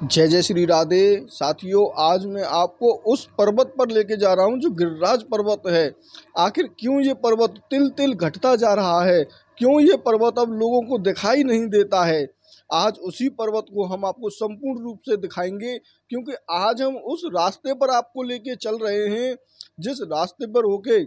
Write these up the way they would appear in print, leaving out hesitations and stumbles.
जय जय श्री राधे। साथियों, आज मैं आपको उस पर्वत पर लेके जा रहा हूँ जो गिरिराज पर्वत है। आखिर क्यों ये पर्वत तिल तिल घटता जा रहा है, क्यों ये पर्वत अब लोगों को दिखाई नहीं देता है। आज उसी पर्वत को हम आपको संपूर्ण रूप से दिखाएंगे, क्योंकि आज हम उस रास्ते पर आपको लेके चल रहे हैं जिस रास्ते पर होके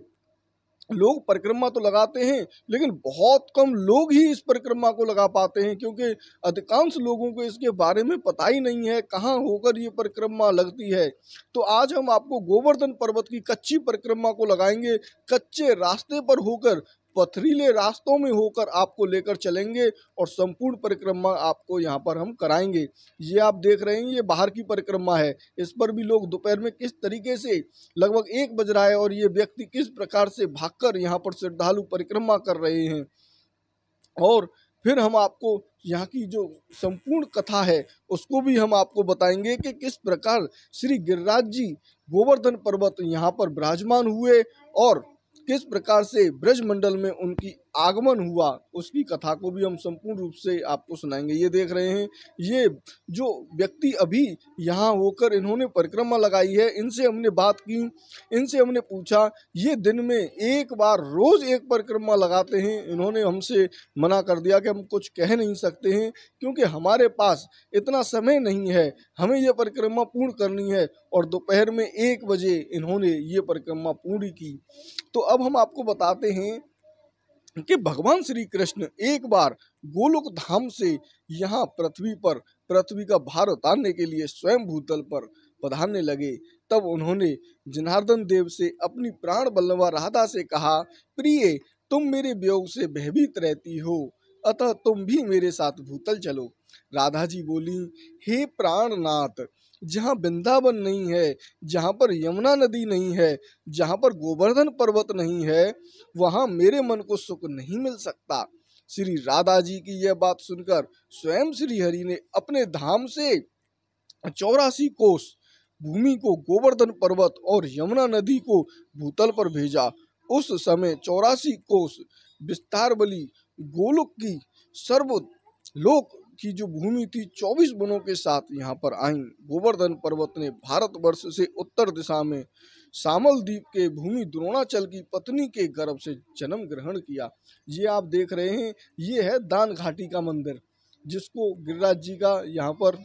लोग परिक्रमा तो लगाते हैं, लेकिन बहुत कम लोग ही इस परिक्रमा को लगा पाते हैं, क्योंकि अधिकांश लोगों को इसके बारे में पता ही नहीं है कहाँ होकर ये परिक्रमा लगती है। तो आज हम आपको गोवर्धन पर्वत की कच्ची परिक्रमा को लगाएंगे। कच्चे रास्ते पर होकर, पथरीले रास्तों में होकर आपको लेकर चलेंगे और संपूर्ण परिक्रमा आपको यहाँ पर हम कराएंगे। ये आप देख रहे हैं, ये बाहर की परिक्रमा है। इस पर भी लोग दोपहर में किस तरीके से, लगभग 1 बज रहा है और ये व्यक्ति किस प्रकार से भागकर यहाँ पर श्रद्धालु परिक्रमा कर रहे हैं। और फिर हम आपको यहाँ की जो संपूर्ण कथा है उसको भी हम आपको बताएंगे कि किस प्रकार श्री गिरिराज जी गोवर्धन पर्वत यहाँ पर विराजमान हुए और किस प्रकार से ब्रजमंडल में उनकी आगमन हुआ, उसकी कथा को भी हम संपूर्ण रूप से आपको सुनाएंगे। ये देख रहे हैं, ये जो व्यक्ति अभी यहाँ होकर इन्होंने परिक्रमा लगाई है, इनसे हमने बात की, इनसे हमने पूछा, ये दिन में एक बार रोज एक परिक्रमा लगाते हैं। इन्होंने हमसे मना कर दिया कि हम कुछ कह नहीं सकते हैं, क्योंकि हमारे पास इतना समय नहीं है, हमें ये परिक्रमा पूर्ण करनी है। और दोपहर में 1 बजे इन्होंने ये परिक्रमा पूरी की। तो अब हम आपको बताते हैं कि भगवान श्री कृष्ण एक बार गोलोक धाम से यहाँ पृथ्वी का भार उतारने के लिए स्वयं भूतल पर पधारने लगे। तब उन्होंने जनार्दन देव से अपनी प्राण बल्लवा राधा से कहा, प्रिय, तुम मेरे वियोग से भयभीत रहती हो, अतः तुम भी मेरे साथ भूतल चलो। राधा जी बोली, हे प्राणनाथ, जहाँ वृंदावन नहीं है, जहाँ पर यमुना नदी नहीं है, जहाँ पर गोवर्धन पर्वत नहीं है, वहाँ मेरे मन को सुख नहीं मिल सकता। श्री राधा जी की यह बात सुनकर स्वयं श्री हरि ने अपने धाम से 84 कोस भूमि को गोवर्धन पर्वत और यमुना नदी को भूतल पर भेजा। उस समय 84 कोस विस्तार बली गोलोक की सर्वलोक की जो भूमि थी 24 वनों के साथ यहाँ पर आई। गोवर्धन पर्वत ने भारतवर्ष से उत्तर दिशा में सामल द्वीप के भूमि द्रोणाचल की पत्नी के गर्भ से जन्म ग्रहण किया। ये आप देख रहे हैं, ये है दान घाटी का मंदिर, जिसको गिरिराज जी का यहाँ पर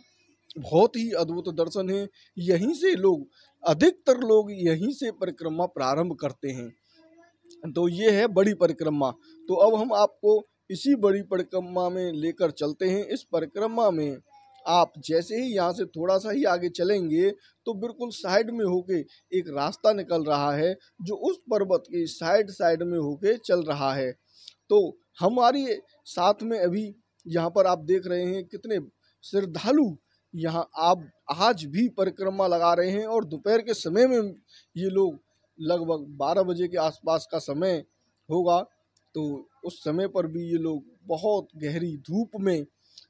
बहुत ही अद्भुत दर्शन है। यहीं से लोग, अधिकतर लोग यहीं से परिक्रमा प्रारंभ करते हैं। तो ये है बड़ी परिक्रमा। तो अब हम आपको इसी बड़ी परिक्रमा में लेकर चलते हैं। इस परिक्रमा में आप जैसे ही यहाँ से थोड़ा सा ही आगे चलेंगे तो बिल्कुल साइड में होके एक रास्ता निकल रहा है, जो उस पर्वत के साइड में होके चल रहा है। तो हमारी साथ में अभी यहाँ पर आप देख रहे हैं कितने श्रद्धालु यहाँ आप आज भी परिक्रमा लगा रहे हैं। और दोपहर के समय में ये लोग, लगभग 12 बजे के आसपास का समय होगा, तो उस समय पर भी ये लोग बहुत गहरी धूप में,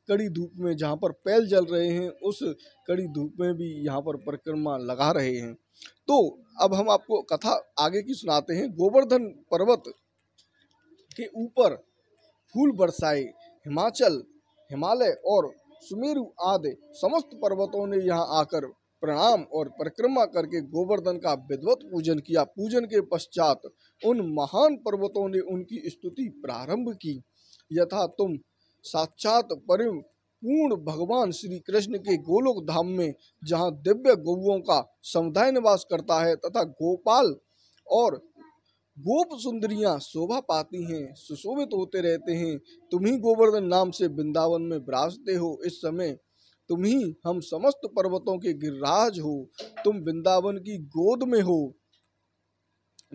कड़ी धूप में, जहाँ पर पैल जल रहे हैं, उस कड़ी धूप में भी यहाँ पर परिक्रमा लगा रहे हैं। तो अब हम आपको कथा आगे की सुनाते हैं। गोवर्धन पर्वत के ऊपर फूल बरसाए हिमालय और सुमेरु आदि समस्त पर्वतों ने यहाँ आकर प्रणाम और परिक्रमा करके गोवर्धन का विधिवत पूजन किया। पूजन के पश्चात उन महान पर्वतों ने उनकी स्तुति प्रारंभ की। यथा तुम साक्षात परम पूर्ण भगवान श्री कृष्ण के गोलोक धाम में, जहाँ दिव्य गौओं का समुदाय निवास करता है तथा गोपाल और गोप सुंदरियां शोभा पाती हैं, सुशोभित होते रहते हैं, तुम ही गोवर्धन नाम से वृंदावन में विराजते हो। इस समय तुम ही हम समस्त पर्वतों के गिरिराज हो, तुम वृंदावन की गोद में हो।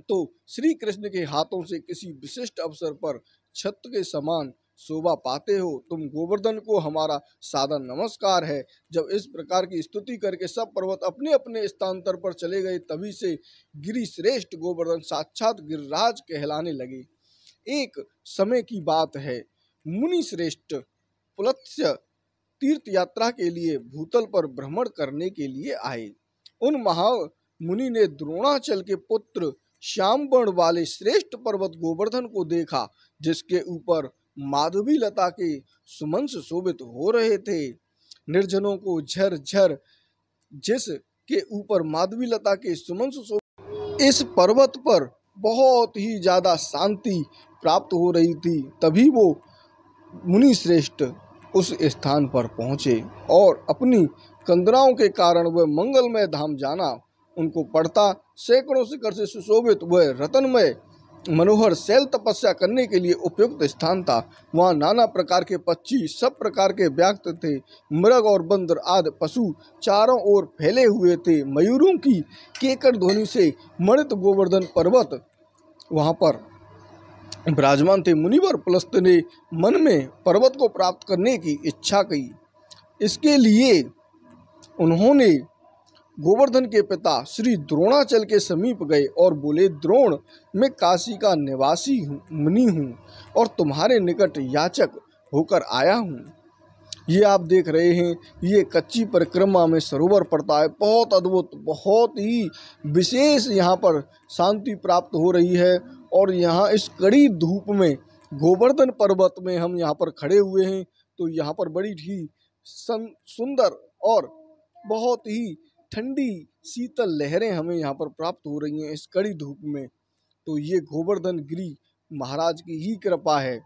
तो श्री कृष्ण के हाथों से किसी विशिष्ट अवसर पर छत्र के समान शोभा पाते हो, तुम गोवर्धन को हमारा सादर नमस्कार है। जब इस प्रकार की स्तुति करके सब पर्वत अपने अपने स्थानांतर पर चले गए, तभी से गिरि श्रेष्ठ गोवर्धन साक्षात गिरिराज कहलाने लगे। एक समय की बात है, मुनि श्रेष्ठ पुलत्स्य तीर्थ यात्रा के लिए भूतल पर भ्रमण करने के लिए आए। उन महामुनि ने द्रोणाचल के पुत्र श्याम वर्ण वाले श्रेष्ठ पर्वत गोवर्धन को देखा, जिसके ऊपर माधवी लता के सुमन से शोभित हो रहे थे। निर्जनों को झर जिस के ऊपर माधवी लता के सुमन सुशोभित इस पर्वत पर बहुत ही ज्यादा शांति प्राप्त हो रही थी। तभी वो मुनि श्रेष्ठ उस स्थान पर पहुँचे और अपनी कंदराओं के कारण वह मंगलमय धाम जाना उनको पड़ता। सैकड़ों शिखर से सुशोभित वह रतनमय मनोहर शैल तपस्या करने के लिए उपयुक्त स्थान था। वहाँ नाना प्रकार के पक्षी, सब प्रकार के व्याघ्र थे, मृग और बंदर आदि पशु चारों ओर फैले हुए थे। मयूरों की केकड़ ध्वनि से मणित गोवर्धन पर्वत वहाँ पर विराजमान थे। मुनिवर पुलस्त ने मन में पर्वत को प्राप्त करने की इच्छा की। इसके लिए उन्होंने गोवर्धन के पिता श्री द्रोणाचल के समीप गए और बोले, द्रोण, मैं काशी का निवासी मुनि हूँ और तुम्हारे निकट याचक होकर आया हूँ। ये आप देख रहे हैं, ये कच्ची परिक्रमा में सरोवर पड़ता है। बहुत अद्भुत, बहुत ही विशेष यहाँ पर शांति प्राप्त हो रही है। और यहाँ इस कड़ी धूप में गोवर्धन पर्वत में हम यहाँ पर खड़े हुए हैं, तो यहाँ पर बड़ी ही सुंदर और बहुत ही ठंडी शीतल लहरें हमें यहाँ पर प्राप्त हो रही हैं इस कड़ी धूप में। तो ये गोवर्धन गिरी महाराज की ही कृपा है।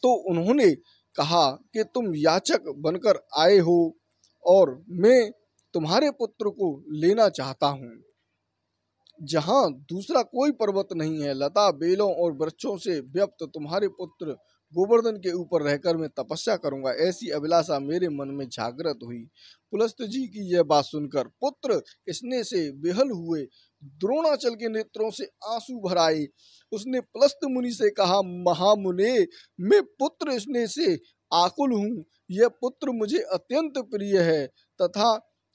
तो उन्होंने कहा कि तुम याचक बनकर आए हो और मैं तुम्हारे पुत्र को लेना चाहता हूँ। जहाँ दूसरा कोई पर्वत नहीं है, लता बेलों और वृक्षों से व्याप्त तुम्हारे पुत्र गोवर्धन के ऊपर रहकर मैं तपस्या करूंगा, ऐसी अभिलाषा मेरे मन में जागृत हुई। पुलस्त जी की यह बात सुनकर पुत्र स्नेह से बेहल हुए, द्रोणाचल के नेत्रों से आंसू भर आए। उसने पुलस्त मुनि से कहा, महामुने, मैं पुत्र स्नेह से आकुल हूँ। यह पुत्र मुझे अत्यंत प्रिय है तथा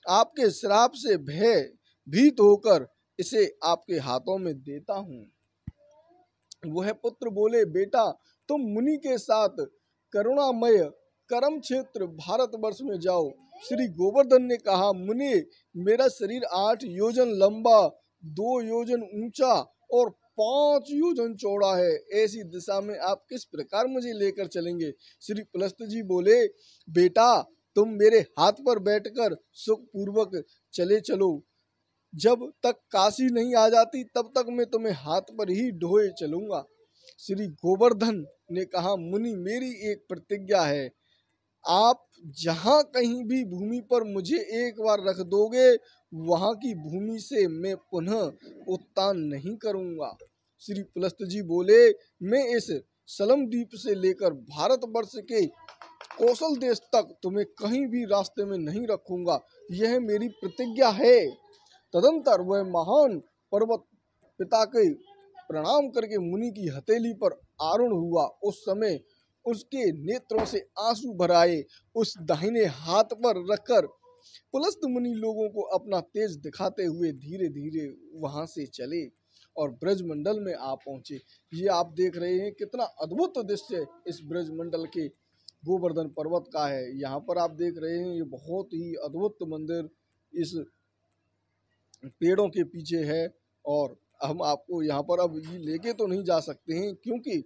आपके श्राप से भयभीत होकर इसे आपके हाथों में देता हूँ। वह पुत्र बोले, बेटा, तुम मुनि के साथ करुणामय कर्म क्षेत्र भारतवर्ष में जाओ। श्री गोवर्धन ने कहा, मुनि, मेरा शरीर 8 योजन लंबा, 2 योजन ऊंचा और 5 योजन चौड़ा है। ऐसी दिशा में आप किस प्रकार मुझे लेकर चलेंगे? श्री पुलस्त जी बोले, बेटा, तुम मेरे हाथ पर बैठकर सुख पूर्वक चले चलो। जब तक काशी नहीं आ जाती तब तक मैं तुम्हें हाथ पर ही ढोए चलूंगा। श्री गोवर्धन ने कहा, मुनि, मेरी एक प्रतिज्ञा है, आप जहाँ कहीं भी भूमि पर मुझे एक बार रख दोगे, वहाँ की भूमि से मैं पुनः उत्थान नहीं करूँगा। श्री पुलस्त जी बोले, मैं इस सलम द्वीप से लेकर भारतवर्ष के कौशल देश तक तुम्हें कहीं भी रास्ते में नहीं रखूँगा, यह मेरी प्रतिज्ञा है। तदंतर वह महान पर्वत पिता के प्रणाम करके मुनि की हथेली पर आरूढ़ हुआ। उस समय उसके नेत्रों से आंसू भर आए। उस दाहिने हाथ पर रखकर पुलस्त मुनि लोगों को अपना तेज दिखाते हुए धीरे धीरे वहां से चले और ब्रजमंडल में आ पहुंचे। ये आप देख रहे हैं कितना अद्भुत दृश्य इस ब्रजमंडल के गोवर्धन पर्वत का है। यहाँ पर आप देख रहे हैं, ये बहुत ही अद्भुत मंदिर इस पेड़ों के पीछे है। और हम आपको यहाँ पर अब ये लेके तो नहीं जा सकते हैं, क्योंकि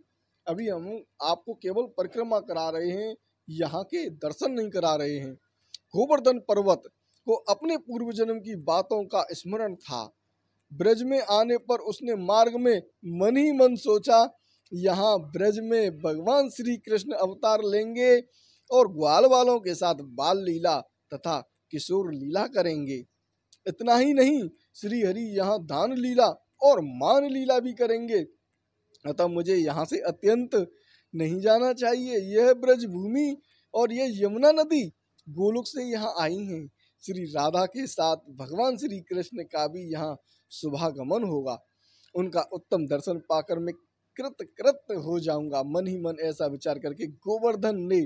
अभी हम आपको केवल परिक्रमा करा रहे हैं, यहाँ के दर्शन नहीं करा रहे हैं। गोवर्धन पर्वत को अपने पूर्व जन्म की बातों का स्मरण था। ब्रज में आने पर उसने मार्ग में मन ही मन सोचा, यहाँ ब्रज में भगवान श्री कृष्ण अवतार लेंगे और ग्वाल वालों के साथ बाल लीला तथा किशोर लीला करेंगे। इतना ही नहीं, श्री हरि यहाँ दान लीला और मान लीला भी करेंगे। अतः मुझे यहाँ से अत्यंत नहीं जाना चाहिए। यह ब्रज भूमि और यह यमुना नदी गोलोक से यहाँ आई हैं। श्री राधा के साथ भगवान श्री कृष्ण का भी यहाँ शुभागमन होगा। उनका उत्तम दर्शन पाकर मैं कृत हो जाऊंगा। मन ही मन ऐसा विचार करके गोवर्धन ने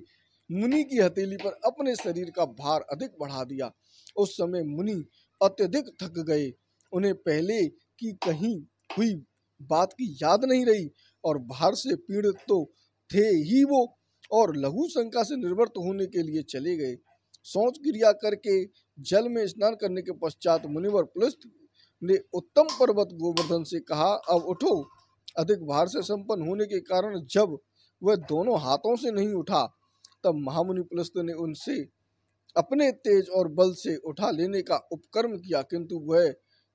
मुनि की हथेली पर अपने शरीर का भार अधिक बढ़ा दिया। उस समय मुनि अत्यधिक थक गए। उन्हें पहले की कहीं हुई बात की याद नहीं रही और भार से पीड़ित तो थे ही वो, और लघु शंका से निवृत्त होने के लिए चले गए। शौच क्रिया करके जल में स्नान करने के पश्चात मुनिवर पुलस्त ने उत्तम पर्वत गोवर्धन से कहा, अब उठो। अधिक भार से संपन्न होने के कारण जब वह दोनों हाथों से नहीं उठा, तब महामुनि पुलस्त ने उनसे अपने तेज और बल से उठा लेने का उपक्रम किया, किंतु वह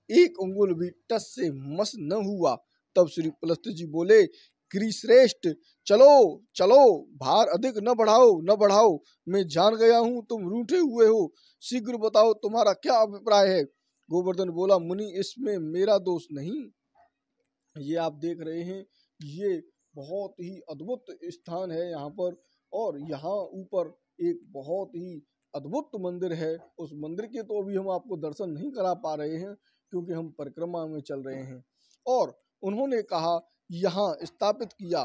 एक अंगुल भी टस से मस न हुआ। तब श्री पुलस्त्य जी बोले, गिरिश्रेष्ठ, चलो चलो, भार अधिक न बढ़ाओ न बढ़ाओ। मैं जान गया हूँ तुम रूठे हुए हो, शीघ्र बताओ तुम्हारा क्या अभिप्राय है। गोवर्धन बोला, मुनि इसमें मेरा दोष नहीं। ये आप देख रहे हैं, ये बहुत ही अद्भुत स्थान है यहाँ पर, और यहाँ ऊपर एक बहुत ही अद्भुत मंदिर है। उस मंदिर के तो अभी हम आपको दर्शन नहीं करा पा रहे हैं, क्योंकि हम परिक्रमा में चल रहे हैं। और उन्होंने कहा, यहाँ स्थापित किया,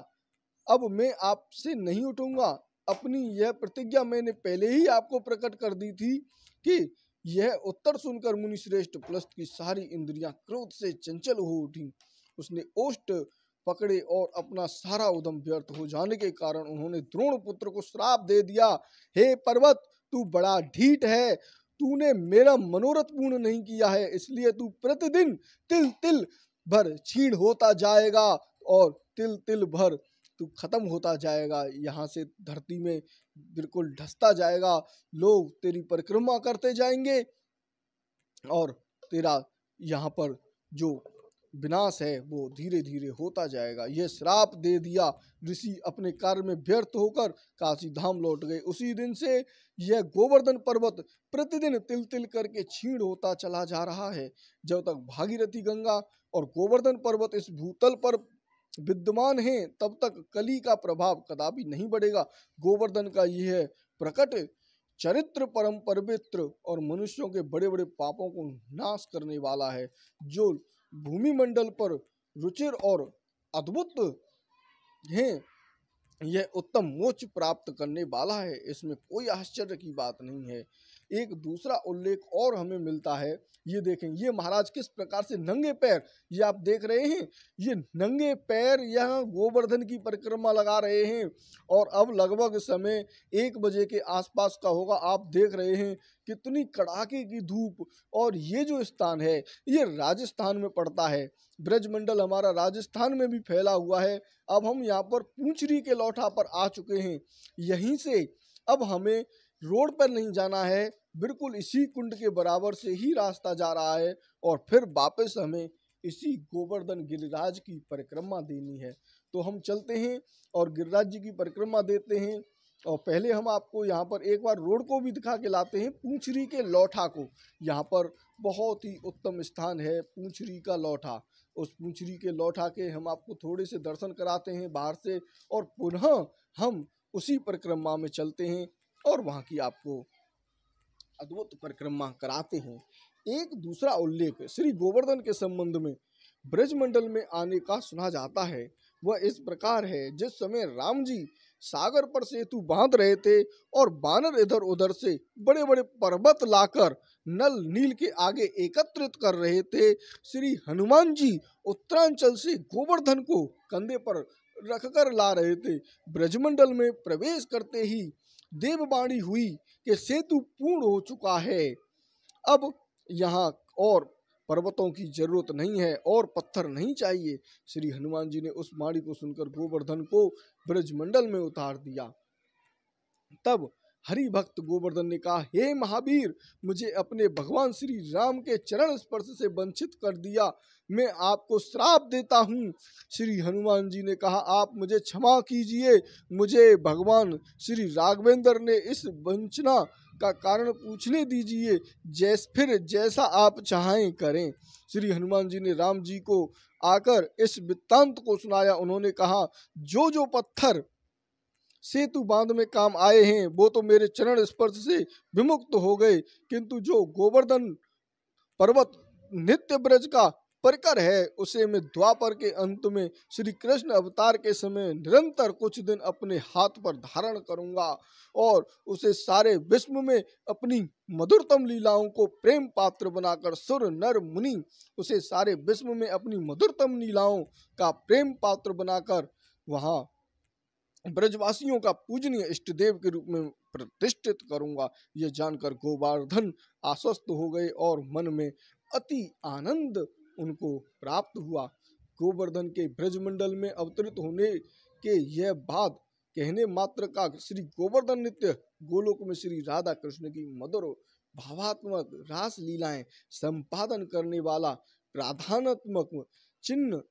अब मैं आपसे नहीं उठूंगा। अपनी यह प्रतिज्ञा मैंने पहले ही आपको प्रकट कर दी थी कि यह उत्तर सुनकर मुनि श्रेष्ठ पुलस्त्य की सारी इंद्रियां क्रोध से चंचल हो उठी। उसने ओष्ठ पकड़े और अपना सारा उद्यम व्यर्थ हो जाने के कारण उन्होंने द्रोण पुत्र को श्राप दे दिया। हे पर्वत, तू बड़ा ढीठ है, तूने मेरा मनोरथ पूर्ण नहीं किया है, इसलिए तू प्रतिदिन तिल तिल भर क्षीण होता जाएगा और तिल तिल भर तू खत्म होता जाएगा, यहाँ से धरती में बिल्कुल धंसता जाएगा। लोग तेरी परिक्रमा करते जाएंगे और तेरा यहाँ पर जो विनाश है वो धीरे धीरे होता जाएगा। यह श्राप दे दिया। ऋषि अपने कार्य में व्यर्थ होकर काशी धाम लौट गए। उसी दिन से यह गोवर्धन पर्वत प्रतिदिन तिल तिल करके क्षीण होता चला जा रहा है। जब तक भागीरथी गंगा और गोवर्धन पर्वत इस भूतल पर विद्यमान हैं, तब तक कली का प्रभाव कदापि नहीं बढ़ेगा। गोवर्धन का यह प्रकट चरित्र परम पवित्र और मनुष्यों के बड़े बड़े पापों को नाश करने वाला है। जो भूमि मंडल पर रुचिर और अद्भुत हैं, यह उत्तम मोक्ष प्राप्त करने वाला है, इसमें कोई आश्चर्य की बात नहीं है। एक दूसरा उल्लेख और हमें मिलता है, ये देखें, ये महाराज किस प्रकार से नंगे पैर, ये आप देख रहे हैं, ये नंगे पैर यहाँ गोवर्धन की परिक्रमा लगा रहे हैं। और अब लगभग समय 1 बजे के आसपास का होगा। आप देख रहे हैं कितनी कड़ाके की धूप। और ये जो स्थान है ये राजस्थान में पड़ता है। ब्रजमंडल हमारा राजस्थान में भी फैला हुआ है। अब हम यहाँ पर पूंछरी के लौठा पर आ चुके हैं। यहीं से अब हमें रोड पर नहीं जाना है, बिल्कुल इसी कुंड के बराबर से ही रास्ता जा रहा है, और फिर वापस हमें इसी गोवर्धन गिरिराज की परिक्रमा देनी है। तो हम चलते हैं और गिरिराज जी की परिक्रमा देते हैं। और पहले हम आपको यहाँ पर एक बार रोड को भी दिखा के लाते हैं, पूंछरी के लौठा को। यहाँ पर बहुत ही उत्तम स्थान है पूंछरी का लौठा। उस पूंछरी के लौठा के हम आपको थोड़े से दर्शन कराते हैं बाहर से, और पुनः हम उसी परिक्रमा में चलते हैं और वहाँ की आपको अद्भुत परिक्रमा कराते हैं। एक दूसरा उल्लेख श्री गोवर्धन के संबंध में ब्रजमंडल में आने का सुना जाता है। वह इस प्रकार है, जिस समय राम जी सागर पर सेतु बांध रहे थे और बानर इधर उधर से बड़े बड़े पर्वत लाकर नल नील के आगे एकत्रित कर रहे थे, श्री हनुमान जी उत्तरांचल से गोवर्धन को कंधे पर रखकर ला रहे थे। ब्रजमंडल में प्रवेश करते ही देववाणी हुई कि सेतु पूर्ण हो चुका है, अब यहाँ और पर्वतों की जरूरत नहीं है और पत्थर नहीं चाहिए। श्री हनुमान जी ने उस वाणी को सुनकर गोवर्धन को ब्रजमंडल में उतार दिया। तब हरि भक्त गोवर्धन ने कहा, हे महावीर, मुझे अपने भगवान श्री राम के चरण स्पर्श से वंचित कर दिया, मैं आपको श्राप देता हूँ। श्री हनुमान जी ने कहा, आप मुझे क्षमा कीजिए, मुझे भगवान श्री राघवेंद्र ने इस वंचना का कारण पूछने दीजिए, फिर जैसा आप चाहें करें। श्री हनुमान जी ने राम जी को आकर इस वृत्तांत को सुनाया। उन्होंने कहा, जो जो पत्थर सेतु बांध में काम आए हैं वो तो मेरे चरण स्पर्श से विमुक्त हो गए, किंतु जो गोवर्धन पर्वत नित्य ब्रज का परिकर है उसे मैं द्वापर के अंत में श्री कृष्ण अवतार के समय निरंतर कुछ दिन अपने हाथ पर धारण करूंगा और उसे सारे विश्व में अपनी मधुरतम लीलाओं को प्रेम पात्र बनाकर सुर नर मुनि उसे सारे विश्व में अपनी मधुरतम लीलाओं का प्रेम पात्र बनाकर वहाँ ब्रजवासियों का पूजनीय इष्ट देव के रूप में प्रतिष्ठित करूंगा। यह जानकर गोवर्धन आश्वस्त हो गए और मन में अति आनंद उनको प्राप्त हुआ। गोवर्धन के ब्रजमंडल में अवतरित होने के यह बात कहने मात्र का श्री गोवर्धन नित्य गोलोक में श्री राधा कृष्ण की मधुर भावात्मक रास लीलाएं संपादन करने वाला प्राधानात्मक चिन्ह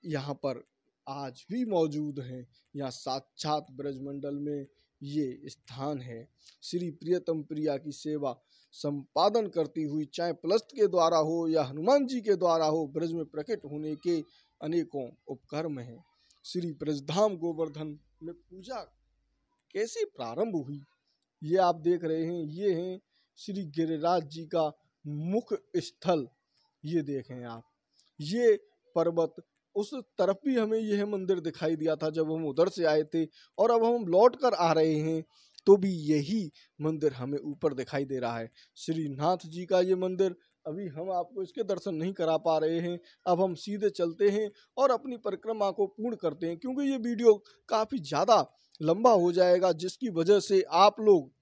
यहाँ पर आज भी मौजूद हैं। यहाँ साक्षात ब्रजमंडल में ये स्थान है। श्री प्रियतम प्रिया की सेवा संपादन करती हुई, चाहे पलस्त के द्वारा हो या हनुमान जी के द्वारा हो, ब्रज में प्रकट होने के अनेकों उपकर्म हैं। श्री ब्रजधाम गोवर्धन में पूजा कैसे प्रारंभ हुई, ये आप देख रहे हैं। ये हैं श्री गिरिराज जी का मुख स्थल। ये देखें आप, ये पर्वत, उस तरफ भी हमें यह मंदिर दिखाई दिया था जब हम उधर से आए थे, और अब हम लौट कर आ रहे हैं तो भी यही मंदिर हमें ऊपर दिखाई दे रहा है। श्रीनाथ जी का ये मंदिर, अभी हम आपको इसके दर्शन नहीं करा पा रहे हैं। अब हम सीधे चलते हैं और अपनी परिक्रमा को पूर्ण करते हैं, क्योंकि ये वीडियो काफ़ी ज़्यादा लंबा हो जाएगा, जिसकी वजह से आप लोग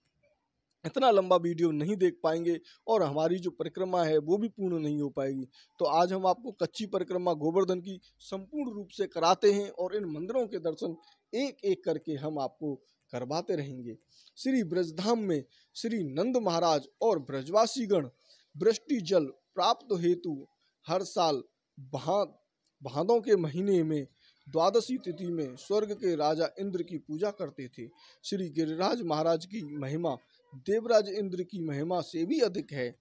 इतना लंबा वीडियो नहीं देख पाएंगे और हमारी जो परिक्रमा है वो भी पूर्ण नहीं हो पाएगी। तो आज हम आपको कच्ची परिक्रमा गोवर्धन की संपूर्ण रूप से कराते हैं और इन मंदिरों के दर्शन एक एक करके हम आपको करवाते रहेंगे। श्री ब्रजधाम में श्री नंद महाराज और ब्रजवासीगण वृष्टि जल प्राप्त हेतु हर साल भादों के महीने में द्वादशी तिथि में स्वर्ग के राजा इंद्र की पूजा करते थे। श्री गिरिराज महाराज की महिमा देवराज इंद्र की महिमा से भी अधिक है।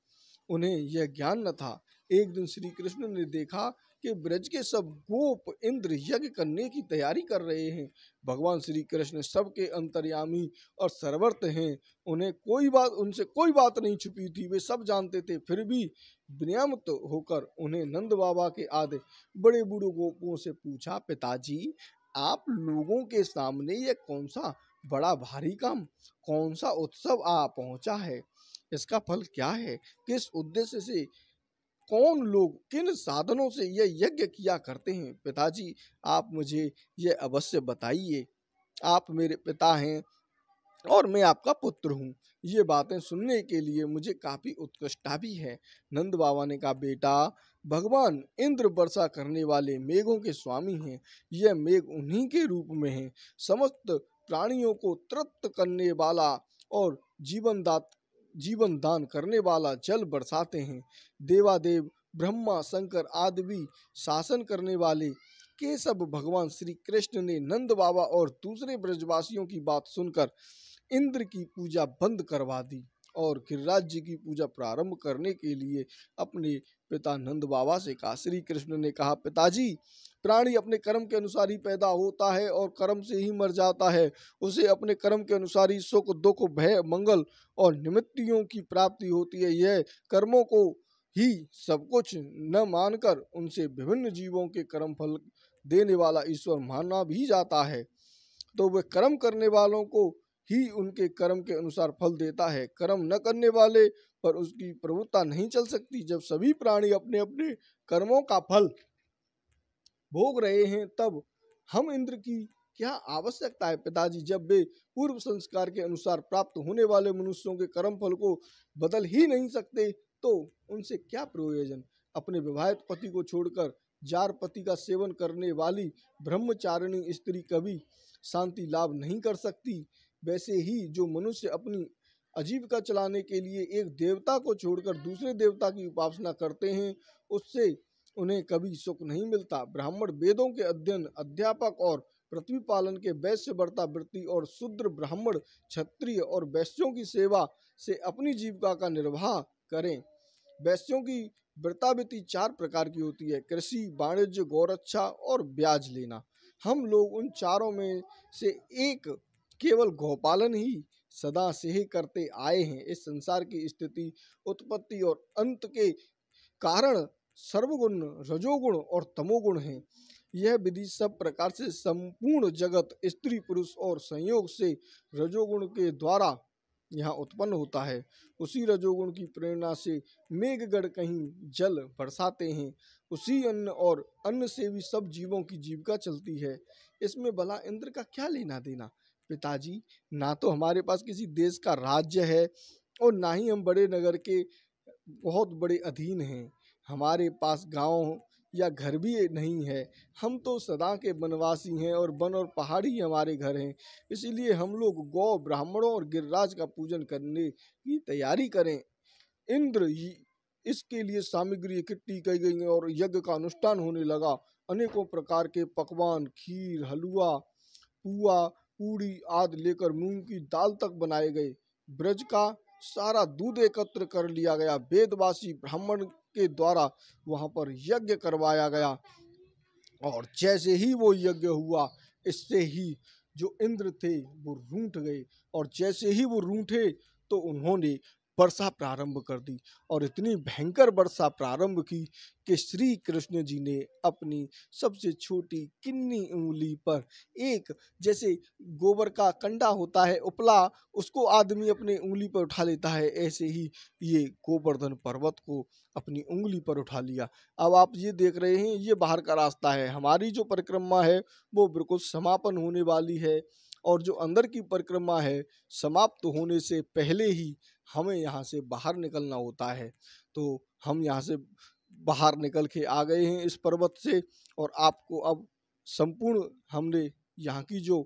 उन्हें यह ज्ञान न था। एक दिन श्री कृष्ण ने देखा कि ब्रज के सब गोप इंद्र यज्ञ करने की तैयारी कर रहे हैं। भगवान श्री कृष्ण सबके अंतर्यामी और सर्वत्र हैं। उनसे कोई बात नहीं छुपी थी, वे सब जानते थे। फिर भी विनम्र होकर उन्हें नंद बाबा के आदि बड़े बूढ़े गोपों से पूछा, पिताजी आप लोगों के सामने ये कौन सा बड़ा भारी काम, कौन सा उत्सव आ पहुंचा है? इसका फल क्या है? किस उद्देश्य से, कौन लोग किन साधनों से यह यज्ञ किया करते हैं? पिताजी आप मुझे यह अवश्य बताइए। आप मेरे पिता हैं और मैं आपका पुत्र हूँ। ये बातें सुनने के लिए मुझे काफी उत्कृष्टता भी है। नंद बाबा ने कहा, बेटा भगवान इंद्र वर्षा करने वाले मेघों के स्वामी हैं। यह मेघ उन्हीं के रूप में है। समस्त प्राणियों को तृप्त करने वाला और जीवन दान करने वाला जल बरसाते हैं। देवादेव ब्रह्मा शंकर आदि भी शासन करने वाले केशव भगवान श्री कृष्ण ने नंद बाबा और दूसरे ब्रजवासियों की बात सुनकर इंद्र की पूजा बंद करवा दी और गिरिराज जी की पूजा प्रारंभ करने के लिए अपने पिता नंद बाबा से कहा। श्री कृष्ण ने कहा, पिताजी प्राणी अपने कर्म के अनुसार ही पैदा होता है और कर्म से ही मर जाता है। उसे अपने कर्म के अनुसार ही सुख दुख भय मंगल और निमित्तियों की प्राप्ति होती है। यह कर्मों को ही सब कुछ न मानकर उनसे विभिन्न जीवों के कर्म फल देने वाला ईश्वर माना भी जाता है। तो वह कर्म करने वालों को ही उनके कर्म के अनुसार फल देता है। कर्म न करने वाले पर उसकी प्रभुता नहीं चल सकती। जब सभी प्राणी अपने अपने कर्मों का फल भोग रहे हैं, तब हम इंद्र की क्या आवश्यकता है? पिताजी जब वे पूर्व संस्कार के अनुसार प्राप्त होने वाले मनुष्यों के कर्म फल को बदल ही नहीं सकते, तो उनसे क्या प्रयोजन? अपने विवाहित पति को छोड़कर जार पति का सेवन करने वाली ब्रह्मचारिणी स्त्री कभी शांति लाभ नहीं कर सकती। वैसे ही जो मनुष्य अपनी आजीविका चलाने के लिए एक देवता को छोड़कर दूसरे देवता की उपासना करते हैं, उससे उन्हें कभी सुख नहीं मिलता। ब्राह्मण वेदों के अध्ययन अध्यापक और पृथ्वी पालन के वैश्य व्रतावृत्ति और शूद्र ब्राह्मण क्षत्रिय और वैश्यों की सेवा से अपनी जीविका का निर्वाह करें। वैश्यों की व्रतावृत्ति 4 प्रकार की होती है: कृषि, वाणिज्य, गौरक्षा और ब्याज लेना। हम लोग उन चारों में से एक केवल गौपालन ही सदा से ही करते आए हैं। इस संसार की स्थिति, उत्पत्ति और अंत के कारण सर्वगुण, रजोगुण और तमोगुण हैं। यह विधि सब प्रकार से संपूर्ण जगत स्त्री पुरुष और संयोग से रजोगुण के द्वारा यहाँ उत्पन्न होता है। उसी रजोगुण की प्रेरणा से मेघगण कहीं जल बरसाते हैं। उसी अन्न और अन्न से भी सब जीवों की जीविका चलती है। इसमें भला इंद्र का क्या लेना देना? पिताजी ना तो हमारे पास किसी देश का राज्य है और ना ही हम बड़े नगर के बहुत बड़े अधीन हैं। हमारे पास गांव या घर भी नहीं है। हम तो सदा के वनवासी हैं और वन और पहाड़ ही हमारे घर हैं। इसीलिए हम लोग गौ, ब्राह्मणों और गिरिराज का पूजन करने की तैयारी करें। इंद्र इसके लिए सामग्री इकट्ठी की गई और यज्ञ का अनुष्ठान होने लगा। अनेकों प्रकार के पकवान, खीर, हलवा, पुआ, पूड़ी आदि लेकर मूंग की दाल तक बनाए गए। ब्रज का सारा दूध एकत्र कर लिया गया। वेदवासी ब्राह्मण के द्वारा वहां पर यज्ञ करवाया गया और जैसे ही वो यज्ञ हुआ, इससे ही जो इंद्र थे वो रूठ गए और जैसे ही वो रूठे तो उन्होंने वर्षा प्रारंभ कर दी और इतनी भयंकर वर्षा प्रारंभ की कि श्री कृष्ण जी ने अपनी सबसे छोटी किन्नी उंगली पर एक, जैसे गोबर का कंडा होता है उपला, उसको आदमी अपने उंगली पर उठा लेता है, ऐसे ही ये गोवर्धन पर्वत को अपनी उंगली पर उठा लिया। अब आप ये देख रहे हैं, ये बाहर का रास्ता है। हमारी जो परिक्रमा है वो बिल्कुल समापन होने वाली है और जो अंदर की परिक्रमा है समाप्त होने से पहले ही हमें यहाँ से बाहर निकलना होता है। तो हम यहाँ से बाहर निकल के आ गए हैं इस पर्वत से और आपको अब संपूर्ण हमने यहाँ की जो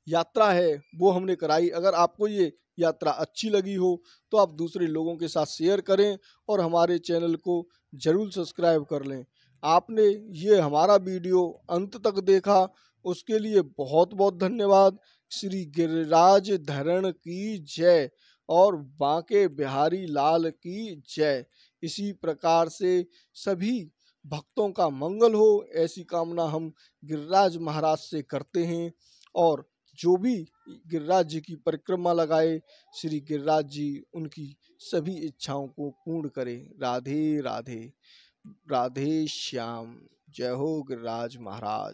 यात्रा है वो हमने कराई। अगर आपको ये यात्रा अच्छी लगी हो तो आप दूसरे लोगों के साथ शेयर करें और हमारे चैनल को जरूर सब्सक्राइब कर लें। आपने ये हमारा वीडियो अंत तक देखा उसके लिए बहुत बहुत धन्यवाद। श्री गिरिराज धरण की जय और बांके बिहारी लाल की जय। इसी प्रकार से सभी भक्तों का मंगल हो, ऐसी कामना हम गिरिराज महाराज से करते हैं और जो भी गिरिराज जी की परिक्रमा लगाए, श्री गिरिराज जी उनकी सभी इच्छाओं को पूर्ण करें। राधे राधे, राधे श्याम। जय हो गिरिराज महाराज।